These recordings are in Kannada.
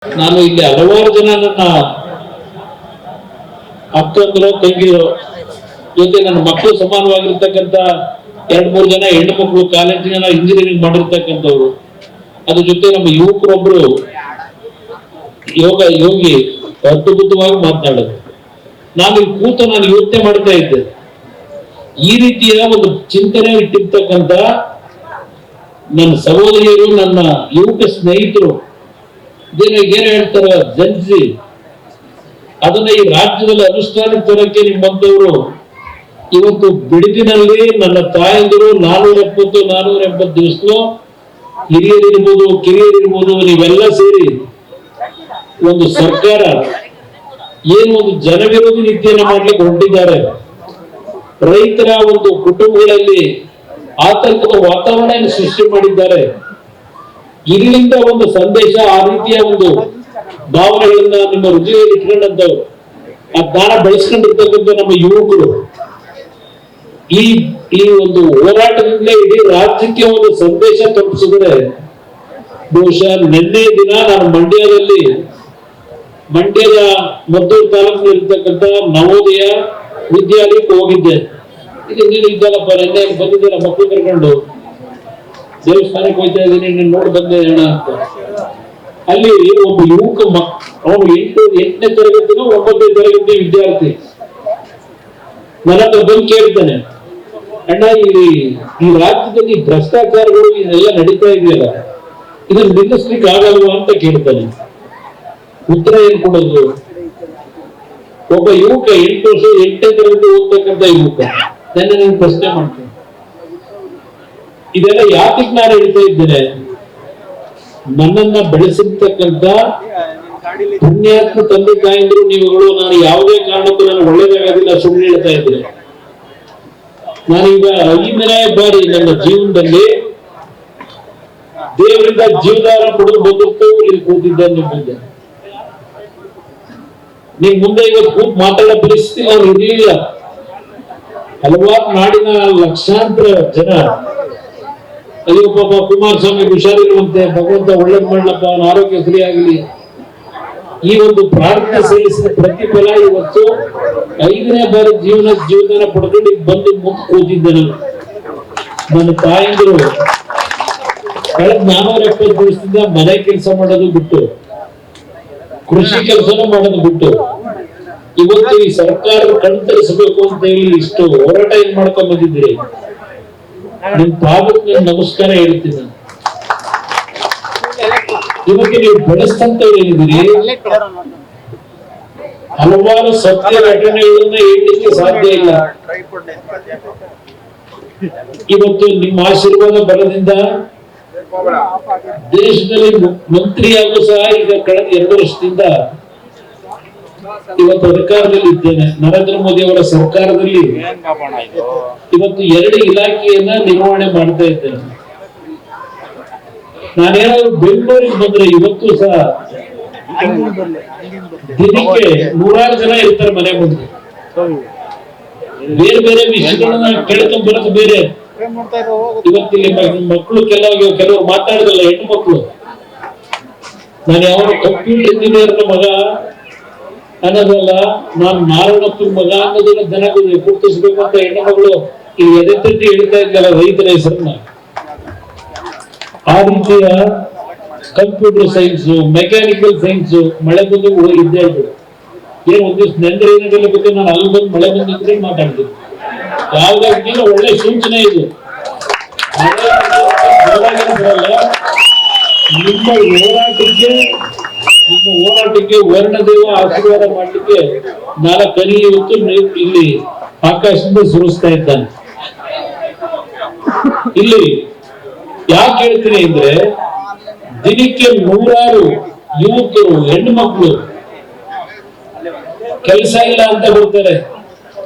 ನಾನು ಇಲ್ಲಿ ಹಲವಾರು ಜನ ನನ್ನ ಅಕ್ಕಂದ್ರು ತಂಗಿರು ಜೊತೆ ನನ್ನ ಮಕ್ಕಳು ಸಮಾನವಾಗಿರ್ತಕ್ಕಂಥ 2-3 ಜನ ಹೆಣ್ಣು ಮಕ್ಕಳು ಕಾಲೇಜಿನ ಇಂಜಿನಿಯರಿಂಗ್ ಮಾಡಿರ್ತಕ್ಕಂಥವ್ರು, ಅದ್ರ ಜೊತೆ ನಮ್ಮ ಯುವಕರೊಬ್ರು ಯೋಗಿ ಅದ್ಭುತವಾಗಿ ಮಾತನಾಡೋದು. ನಾನು ಇಲ್ಲಿ ಕೂತು ನಾನು ಯೋಚನೆ ಮಾಡ್ತಾ ಇದ್ದೆ, ಈ ರೀತಿಯ ಒಂದು ಚಿಂತನೆ ಇಟ್ಟಿರ್ತಕ್ಕಂಥ ನನ್ನ ಸಹೋದರಿಯರು, ನನ್ನ ಯುವಕ ಸ್ನೇಹಿತರು ಏನ್ ಹೇಳ್ತಾರ ಜನ್ಸಿ, ಅದನ್ನ ಈ ರಾಜ್ಯದಲ್ಲಿ ಅನುಷ್ಠಾನಕ್ಕೆ ತರಕ್ಕೆ ನಿಮ್ಮಂತವರು ಇವತ್ತು ಬಿಡುದಿನಲ್ಲಿ ನನ್ನ ತಾಯಂದಿರು 470-480 ದಿವಸಲು ಹಿರಿಯರಿರ್ಬೋದು ಕಿರಿಯರಿರ್ಬೋದು ನೀವೆಲ್ಲ ಸೇರಿ ಒಂದು ಸರ್ಕಾರ ಏನು ಒಂದು ಜನವಿರೋಧಿ ನೀತಿಯನ್ನು ಮಾಡ್ಲಿಕ್ಕೆ ಹೊರಟಿದ್ದಾರೆ. ರೈತರ ಒಂದು ಕುಟುಂಬಗಳಲ್ಲಿ ಆತಂಕದ ವಾತಾವರಣ ಸೃಷ್ಟಿ ಮಾಡಿದ್ದಾರೆ. ಇಲ್ಲಿಂದ ಒಂದು ಸಂದೇಶ, ಆ ರೀತಿಯ ಒಂದು ಭಾವನೆಗಳನ್ನ ನಿಮ್ಮ ಹೃದಯದಲ್ಲಿ ಇಟ್ಕೊಂಡಂತವ್ರು, ಆ ಜ್ಞಾನ ಬೆಳೆಸ್ಕೊಂಡಿರ್ತಕ್ಕಂಥ ನಮ್ಮ ಯುವಕರು ಈ ಒಂದು ಹೋರಾಟದಿಂದ ಇಡೀ ರಾಜ್ಯಕ್ಕೆ ಒಂದು ಸಂದೇಶ ತಲುಪಿಸಿದರೆ, ಬಹುಶಃ ನಿನ್ನೆ ದಿನ ನಾನು ಮಂಡ್ಯದ ಮದ್ದೂರು ತಾಲೂಕಿನಲ್ಲಿ ಇರ್ತಕ್ಕಂಥ ನವೋದಯ ವಿದ್ಯಾಲಯಕ್ಕೆ ಹೋಗಿದ್ದೆ. ಇದು ನೀನು ಇದ್ದಲ್ಲಪ್ಪ, ನಿನ್ನೆ ಬಂದಿದ್ದಲ್ಲ ಮಕ್ಕಳು ಕರ್ಕೊಂಡು ದೇವಸ್ಥಾನಕ್ಕೆ ಹೋಗ್ತಾ ಇದ್ದೀನಿ, ನೀನು ನೋಡಿ ಬಂದೆ ಅಣ್ಣ ಅಂತ. ಅಲ್ಲಿ ಒಬ್ಬ ಯುವಕ ಅವನು 8ನೇ ತರಗತಿನೋ 9ನೇ ತರಗತಿ ವಿದ್ಯಾರ್ಥಿ ನನ್ನ ಹತ್ರ ಬಂದು ಕೇಳ್ತಾನೆ, ಅಣ್ಣ ಈ ರಾಜ್ಯದಲ್ಲಿ ಭ್ರಷ್ಟಾಚಾರಗಳು ಇದೆಲ್ಲ ನಡೀತಾ ಇದೆಯಲ್ಲ, ಇದನ್ನು ನಿಲ್ಲಿಸ್ಲಿಕ್ಕೆ ಆಗಲ್ವಾ ಅಂತ ಕೇಳ್ತಾನೆ. ಉತ್ತರ ಏನ್ ಕೊಡೋದು? ಒಬ್ಬ ಯುವಕ 8 ವರ್ಷ 8ನೇ ತರಗತಿ ಓದ್ತಕ್ಕಂಥ ಯುವಕ ನನ್ನ ನೀನು ಪ್ರಶ್ನೆ ಮಾಡ್ತೇನೆ, ಇದೆಲ್ಲ ಯಾತಕ್ಕೆ ನಾನು ಹೇಳ್ತಾ ಇದ್ದೇನೆ? ನನ್ನನ್ನ ಬೆಳೆಸಿರ್ತಕ್ಕಂಥ ಪುಣ್ಯಾತ್ಮ ತಂದೆ ತಾಯಂದ್ರು ನೀವುಗಳು, ನಾನು ಯಾವುದೇ ಕಾರಣಕ್ಕೂ ನಾನು ಒಳ್ಳೇದಾಗೋದಿಲ್ಲ ಸುಮ್ಮನೆ ಹೇಳ್ತಾ ಇದ್ದೇನೆ. ನಾನೀಗ 5ನೇ ಬಾರಿ ನನ್ನ ಜೀವನದಲ್ಲಿ ದೇವರಿಂದ ಜೀವದಾನ ಪಡೆದು ಬಂದಿತ್ತು ಇಲ್ಲಿ ಕೂತಿದ್ದೆ ನಿಮ್ಮ ಮುಂದೆ. ನಿಮ್ ಮುಂದೆ ಇವತ್ತು ಕೂತ್ ಮಾತಾಡೋ ಪರಿಸ್ಥಿತಿ ಅವ್ರು ಇರಲಿಲ್ಲ. ಹಲವಾರು ನಾಡಿನ ಲಕ್ಷಾಂತರ ಜನ ಅಯ್ಯೋ ಪಾಪ ಕುಮಾರಸ್ವಾಮಿ ಹುಷಾರಿರುವಂತೆ, ಭಗವಂತ ಒಳ್ಳೇದ್ ಮಾಡಲಪ್ಪ, ಅವನ ಆರೋಗ್ಯ ಸರಿಯಾಗಲಿ, ಈ ಒಂದು ಪ್ರಾರ್ಥನೆ ಸಲ್ಲಿಸಿದ ಪ್ರತಿಫಲ ಇವತ್ತು 5ನೇ ಬಾರಿ ಜೀವದಾನ ಪಡೆದು ಬಂದು ಮುಂದೆ ಕೂತಿದ್ದೆ. ನನ್ನ ತಾಯಂದಿರು ಕಳೆದ 470 ದಿವಸದಿಂದ ಮನೆ ಕೆಲಸ ಮಾಡೋದು ಬಿಟ್ಟು, ಕೃಷಿ ಕೆಲಸನೂ ಮಾಡೋದು ಬಿಟ್ಟು, ಇವತ್ತು ಈ ಸರ್ಕಾರ ಕಣ್ತರಿಸಬೇಕು ಅಂತ ಹೇಳಿ ಇಷ್ಟು ಹೋರಾಟ ಏನ್ ಮಾಡ್ಕೊಂಡ್ ಬಂದಿದ್ದೀರಿ. ನಿಮ್ ಪಾದಕ್ಕೆ ನಮಸ್ಕಾರ ಹೇಳ್ತೀನಿ. ಇವತ್ತು ನೀವು ಬೆಳೆಸ್ತಂತವ್ರು ಏನಿದ್ದೀರಿ, ಹಲವಾರು ಸತ್ಯ ಘಟನೆಗಳನ್ನ ಹೇಳಲಿಕ್ಕೆ ಸಾಧ್ಯ ಇಲ್ಲ. ಇವತ್ತು ನಿಮ್ಮ ಆಶೀರ್ವಾದ ಬಲದಿಂದ ದೇಶದಲ್ಲಿ ಮಂತ್ರಿಯಾಗೂ ಸಹ ಈಗ ಕಳೆದ 2 ವರ್ಷದಿಂದ ಇವತ್ತು ಅಧಿಕಾರದಲ್ಲಿ ಇದ್ದೇನೆ. ನರೇಂದ್ರ ಮೋದಿ ಅವರ ಸರ್ಕಾರದಲ್ಲಿ ಇವತ್ತು 2 ಇಲಾಖೆಯನ್ನ ನಿರ್ವಹಣೆ ಮಾಡ್ತಾ ಇದ್ದೇನೆ. ನಾನೇನಾದ್ರು ಬೆಂಗಳೂರಿಗೆ ಬಂದ್ರೆ ಇವತ್ತು ಸಹ ದಿನಕ್ಕೆ 100 ಜನ ಇರ್ತಾರೆ ಮನೆ ಮುಂದೆ. ಬೇರೆ ಬೇರೆ ವಿಷಯಗಳನ್ನ ಕೇಳ್ಕೊಂಡ್ ಬರೋದು ಬೇರೆ. ಇವತ್ತಿಲ್ಲಿ ಮಕ್ಕಳು ಕೆಲವರು ಮಾತಾಡಿದಲ್ಲ, ಹೆಣ್ಣು ಮಕ್ಕಳು, ನಾನು ಯಾವ ಕಂಪ್ಯೂಟರ್ ಇಂಜಿನಿಯರ್ ಮಗ ಅನ್ನೋದಲ್ಲ, ನಾನು ನಾರಾಯಣಪ್ಪನ ಮಗ ಅನ್ನೋದನ್ನ ಜನಗಳು ಗುರುತಿಸ್ಬೇಕು ಅಂತ ಹೆಣ್ಣು ಮಗಳು ಈ ಎದೆ ತಟ್ಟಿ ಹೇಳ್ತಾ ಇದ್ದಲ್ಲ ರೈತರ ಹೆಸರನ್ನ. ಆ ರೀತಿಯ ಕಂಪ್ಯೂಟರ್ ಸೈನ್ಸ್, ಮೆಕ್ಯಾನಿಕಲ್ ಸೈನ್ಸ್ ಮಳೆ ಬಂದು ಹೋಗಿದ್ದೆ ಹೇಳ್ಬಿಡು. ಏನ್ ಒಂದ್ ದಿವ್ಸ ನೆಂದ್ರೆ ಏನಾಗಲ್ಲ ಬಗ್ಗೆ ನಾನು ಅಲ್ಲಿ ಬಂದು ಮಳೆ ಬಂದಿದ್ರೆ ಮಾತಾಡ್ತೀನಿ. ಯಾವ್ದಾಗಿಲ್ಲ ಒಳ್ಳೆ ಸೂಚನೆ ಇದು. ನಿಮ್ಮ ಹೋರಾಟಕ್ಕೆ ವರ್ಣದೇವ ಆಶೀರ್ವಾದ ಮಾಡ್ಲಿಕ್ಕೆ 4 ಹನಿ ಇವತ್ತು ಇಲ್ಲಿ ಆಕಾಶದಿಂದ ಸುರಿಸ್ತಾ ಇದ್ದಾನೆ. ಇಲ್ಲಿ ಯಾಕೆ ಹೇಳ್ತೀನಿ ಅಂದ್ರೆ, ದಿನಕ್ಕೆ 100 ಯುವಕರು ಹೆಣ್ಣು ಮಕ್ಕಳು ಕೆಲಸ ಇಲ್ಲ ಅಂತ ಬರ್ತಾರೆ.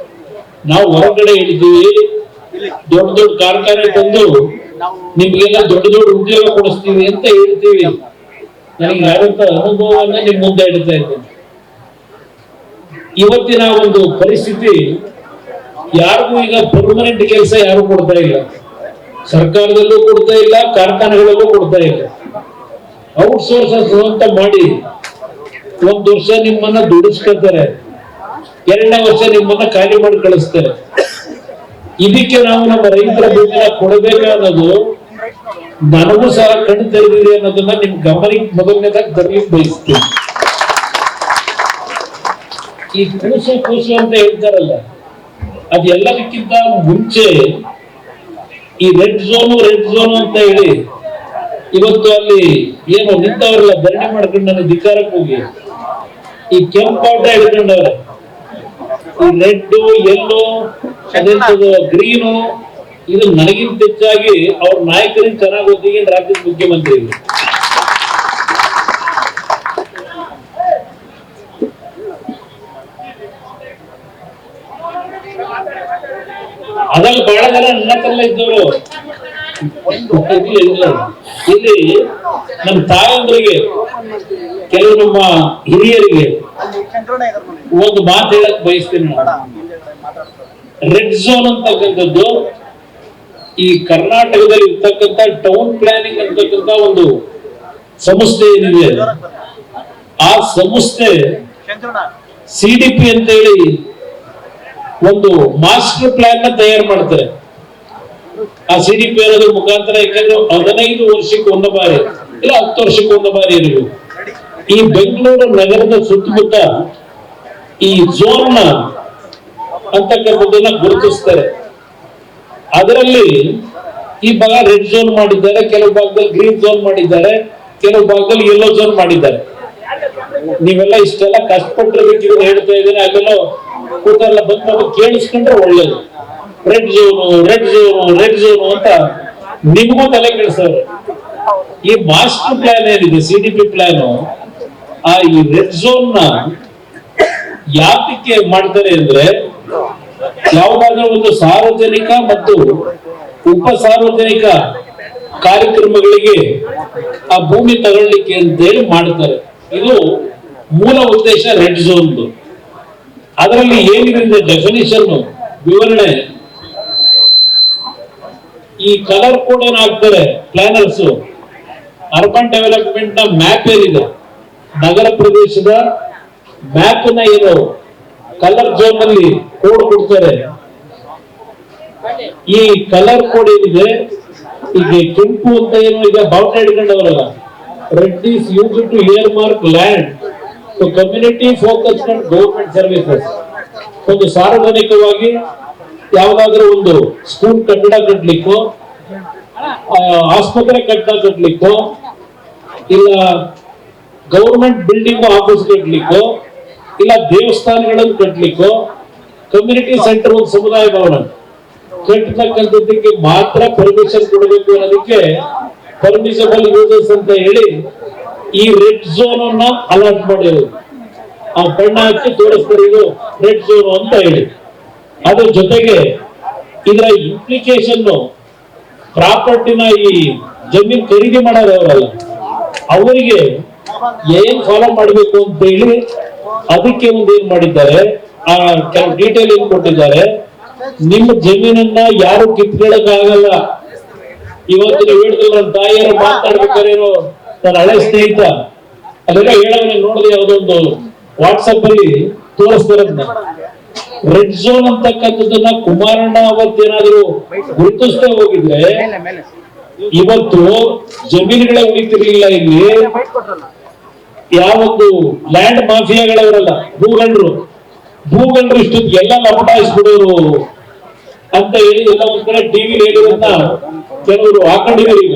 ನಾವು ಹೊರಗಡೆ ಹೇಳಿದ್ದೀವಿ, ದೊಡ್ಡ ದೊಡ್ಡ ಕಾರ್ಖಾನೆ ತಂದು ನಿಮ್ಗೆಲ್ಲ ದೊಡ್ಡ ದೊಡ್ಡ ಉದ್ಯೋಗ ಕೊಡಿಸ್ತೀವಿ ಅಂತ ಹೇಳ್ತೀವಿ. ನನಗೆ ಯಾರಂತ ಅನುಭವವನ್ನ ನಿಮ್ ಮುಂದೆ ಇಡ್ತಾ ಇದ್ದೇನೆ. ಇವತ್ತಿನ ಒಂದು ಪರಿಸ್ಥಿತಿ, ಯಾರಿಗೂ ಈಗ ಪರ್ಮನೆಂಟ್ ಕೆಲಸ ಯಾರು ಕೊಡ್ತಾ ಇಲ್ಲ. ಸರ್ಕಾರದಲ್ಲೂ ಕೊಡ್ತಾ ಇಲ್ಲ, ಕಾರ್ಖಾನೆಗಳಲ್ಲೂ ಕೊಡ್ತಾ ಇಲ್ಲ. ಔಟ್ಸೋರ್ಸಸ್ ಅಂತ ಮಾಡಿ ಒಂದ್ ವರ್ಷ ನಿಮ್ಮನ್ನ ದುಡಿಸ್ಕೊತಾರೆ, ಎರಡನೇ ವರ್ಷ ನಿಮ್ಮನ್ನ ಖಾಲಿ ಮಾಡಿ ಕಳಿಸ್ತಾರೆ. ಇದಕ್ಕೆ ನಾವು ನಮ್ಮ ರೈತರ ಭೂಮಿನ ಕೊಡಬೇಕಾದದು ನನಗೂ ಸಹ ಕಣ್ಣು ತೆರೆದಿದೆ ಅನ್ನೋದನ್ನ ನಿಮ್ ಗಮನಕ್ಕೆ ಮೊದಲನೇದಾಗಿ ತರಲಿಕ್ಕೆ ಬಯಸ್ತೀನಿ. ಈ ಕೂಸು ಅಂತ ಹೇಳ್ತಾರಲ್ಲ, ಅದೆಲ್ಲದಕ್ಕಿಂತ ಮುಂಚೆ ಈ ರೆಡ್ ಝೋನ್ ಅಂತ ಹೇಳಿ ಇವತ್ತು ಅಲ್ಲಿ ಏನು ನಿಂತವ್ರಲ್ಲ ಧರಣಿ ಮಾಡ್ಕೊಂಡು ನನ್ನ ಅಧಿಕಾರಕ್ಕೆ ಹೋಗಿ ಈ ಕೆಂಪು ಪಾಟ ಹಿಡ್ಕೊಂಡವ್ರೆ. ಈ ರೆಡ್, ಯೆಲ್ಲೋ, ಅದೆಂತದ್ದು ಗ್ರೀನು, ಇದು ನನಗಿಂತ ಹೆಚ್ಚಾಗಿ ಅವ್ರ ನಾಯಕರಿಗೆ ಚೆನ್ನಾಗಿ ಗೊತ್ತಿಗೆ ರಾಜ್ಯದ ಮುಖ್ಯಮಂತ್ರಿಗಳು. ಅದ್ರಲ್ಲಿ ಬಹಳ ಜನ ನನ್ನ ಹತ್ರ ಇದ್ದವರು ಇಲ್ಲಿ ನಮ್ಮ ತಾಯಂದ್ರಿಗೆ, ಕೆಲವು ನಮ್ಮ ಹಿರಿಯರಿಗೆ ಒಂದು ಮಾತು ಹೇಳಕ್ ಬಯಸ್ತೀನಿ. ರೆಡ್ ಝೋನ್ ಅಂತಕ್ಕಂಥದ್ದು ಈ ಕರ್ನಾಟಕದಲ್ಲಿ ಇರ್ತಕ್ಕಂಥ ಟೌನ್ ಪ್ಲಾನಿಂಗ್ ಅಂತಕ್ಕಂಥ ಒಂದು ಸಂಸ್ಥೆ ಏನಿದೆ, ಆ ಸಂಸ್ಥೆ CDP ಅಂತ ಹೇಳಿ ಒಂದು ಮಾಸ್ಟರ್ ಪ್ಲಾನ್ ನ ತಯಾರು ಮಾಡ್ತಾರೆ. ಆ CDP ಅನ್ನೋದ್ರ ಮುಖಾಂತರ, ಯಾಕಂದ್ರೆ 15 ವರ್ಷಕ್ಕೆ ಒಂದು ಬಾರಿ ಇಲ್ಲ 10 ವರ್ಷಕ್ಕೆ ಒಂದು ಬಾರಿ ಇರಬೇಕು. ಈ ಬೆಂಗಳೂರು ನಗರದ ಸುತ್ತಮುತ್ತ ಈ ಝೋನ್ ನ ಅಂತಕ್ಕಂಥದ್ದನ್ನ ಗುರುತಿಸ್ತಾರೆ. ಅದರಲ್ಲಿ ಈ ಭಾಗ ರೆಡ್ ಝೋನ್ ಮಾಡಿದ್ದಾರೆ, ಕೆಲವು ಭಾಗದಲ್ಲಿ ಗ್ರೀನ್ ಝೋನ್ ಮಾಡಿದ್ದಾರೆ, ಕೆಲವು ಭಾಗದಲ್ಲಿ ಯೆಲ್ಲೋ ಝೋನ್ ಮಾಡಿದ್ದಾರೆ. ನೀವೆಲ್ಲ ಇಷ್ಟೆಲ್ಲ ಕಷ್ಟಪಟ್ಟಿರ್ಬೇಕು, ಇದನ್ನ ಹೇಳ್ತಾ ಇದ್ದೇನೆ. ಅಲ್ಲೆಲ್ಲೋ ಕೂತಾರಲ್ಲ, ಬಂದು ಕೇಳಿಸ್ಕೊಂಡ್ರೆ ಒಳ್ಳೇದು. ರೆಡ್ ಝೋನು ಅಂತ ನಿಮಗೂ ತಲೆ ಕೆಡಿಸೋರು. ಈ ಮಾಸ್ಟರ್ ಪ್ಲಾನ್ ಏನಿದೆ, CDP ಪ್ಲಾನ್, ಆ ಈ ರೆಡ್ ಝೋನ್ ನ ಯಾತಕ್ಕೆ ಮಾಡ್ತಾರೆ ಅಂದ್ರೆ, ಯಾವುದಾದ್ರೂ ಒಂದು ಸಾರ್ವಜನಿಕ ಮತ್ತು ಉಪ ಸಾರ್ವಜನಿಕ ಕಾರ್ಯಕ್ರಮಗಳಿಗೆ ಆ ಭೂಮಿ ತಗೊಳ್ಳಿಕ್ಕೆ ಅಂತ ಹೇಳಿ ಮಾಡ್ತಾರೆ. ಇದು ಮೂಲ ಉದ್ದೇಶ ರೆಡ್ ಝೋನ್. ಅದರಲ್ಲಿ ಏನಿದೆ ಡೆಫಿನಿಷನ್, ವಿವರಣೆ, ಈ ಕಲರ್ ಕೋಡ್ ಏನ್ ಹಾಕ್ತಾರೆ ಪ್ಲಾನರ್ಸ್, ಅರ್ಬನ್ ಡೆವಲಪ್ಮೆಂಟ್ ನ ಮ್ಯಾಪ್ ಏನಿದೆ, ನಗರ ಪ್ರದೇಶದ ಮ್ಯಾಪ್ ನ ಏನು ಕಲರ್ ಝೋನ್ ಅಲ್ಲಿ ಕೋಡ್ ಕೊಡ್ತಾರೆ. ಈ ಕಲರ್ ಕೋಡ್ ಏನಿದೆ, ಈಗ ಕೆಂಪು ಅಂತ ಏನು ಈಗ ಬಾವುಟ ಹಿಡ್ಕೊಂಡವರಲ್ಲ, red is use to earmark land to community focused and government services. ಒಂದು ಸಾರ್ವಜನಿಕವಾಗಿ ಯಾವುದಾದ್ರೂ ಒಂದು ಸ್ಕೂಲ್ ಕಟ್ಟಡ ಕಟ್ಟಲಿಕ್ಕೋ, ಆಸ್ಪತ್ರೆ ಕಟ್ಟಡ ಕಟ್ಟಲಿಕ್ಕೋ, ಇಲ್ಲ ಗವರ್ಮೆಂಟ್ ಬಿಲ್ಡಿಂಗ್ ಆಫೀಸ್ ಕಟ್ಟಲಿಕ್ಕೋ, ಇಲ್ಲ ದೇವಸ್ಥಾನಗಳನ್ನು ಕಟ್ಟಲಿಕ್ಕೋ, ಕಮ್ಯುನಿಟಿ ಸೆಂಟರ್ ಒಂದು ಸಮುದಾಯ ಭವನ ಕಟ್ಟತಕ್ಕಂಥದ್ದಕ್ಕೆ ಮಾತ್ರ ಪರ್ಮಿಷನ್ ಕೊಡಬೇಕು ಅನ್ನೋದಕ್ಕೆ ಪರ್ಮಿಸಬಲ್ ಯೂಸಸ್ ಅಂತ ಹೇಳಿ ಈ ರೆಡ್ ಝೋನ್ ಅನ್ನ ಅಲಾಟ್ ಮಾಡಿರೋದು. ಆ ಬಣ್ಣ ಹಚ್ಚಿ ತೋರಿಸ್ತಾರೆ, ಇದು ರೆಡ್ ಝೋನ್ ಅಂತ ಹೇಳಿ. ಅದ್ರ ಜೊತೆಗೆ ಇದರ ಇಂಪ್ಲಿಕೇಶನ್, ಪ್ರಾಪರ್ಟಿನ ಈ ಜಮೀನ್ ಖರೀದಿ ಮಾಡೋರಲ್ಲ ಅವರಿಗೆ ಏನ್ ಫಾಲೋ ಮಾಡಬೇಕು ಅಂತ ಹೇಳಿ ಅದಕ್ಕೆ ಒಂದು ಏನ್ ಮಾಡಿದ್ದಾರೆ, ಆ ಕೆಲವು ಡೀಟೇಲ್ ಏನ್ ಕೊಟ್ಟಿದ್ದಾರೆ. ನಿಮ್ಮ ಜಮೀನನ್ನ ಯಾರು ಕಿತ್ಕೊಳ್ಳಕ್ ಆಗಲ್ಲ. ಇವತ್ತು ನೀವು ಹೇಳಿದ್ರೆ ನನ್ನ ತಾಯಿಯರು ಮಾತಾಡ್ಬೇಕಾರೇನೋ, ನನ್ನ ಹಳೆ ಸ್ನೇಹಿತ ಅದೆಲ್ಲ ಹೇಳೋಣ ನೋಡಿದ್ರೆ ಯಾವುದೊಂದು ವಾಟ್ಸಪ್ ಅಲ್ಲಿ ತೋರಿಸ್ತಾರದ್ನ. ರೆಡ್ ಝೋನ್ ಅಂತಕ್ಕಂಥದ್ದನ್ನ ಕುಮಾರಣ್ಣ ಅವತ್ತೇನಾದ್ರು ಗುರುತಿಸ್ತಾ ಹೋಗಿದ್ರೆ ಇವತ್ತು ಜಮೀನುಗಳೇ ಉಳಿತಿರ್ಲಿಲ್ಲ. ಇಲ್ಲಿ ಯಾವೊಂದು ಲ್ಯಾಂಡ್ ಮಾಫಿಯಾಗಳವರಲ್ಲ, ಭೂಗಂಡ್ರು ಇಷ್ಟೊತ್ತಿಗೆ ಎಲ್ಲ ಲಪಟಾಯಿಸ್ಬಿಡೋರು ಅಂತ ಹೇಳಿ ಎಲ್ಲ ಒಂದ್ ಕಡೆ ಟಿವಿ ಹೇಳಿರೋದನ್ನ ಕೆಲವರು ಹಾಕೊಂಡಿದ್ದಾರೆ. ಈಗ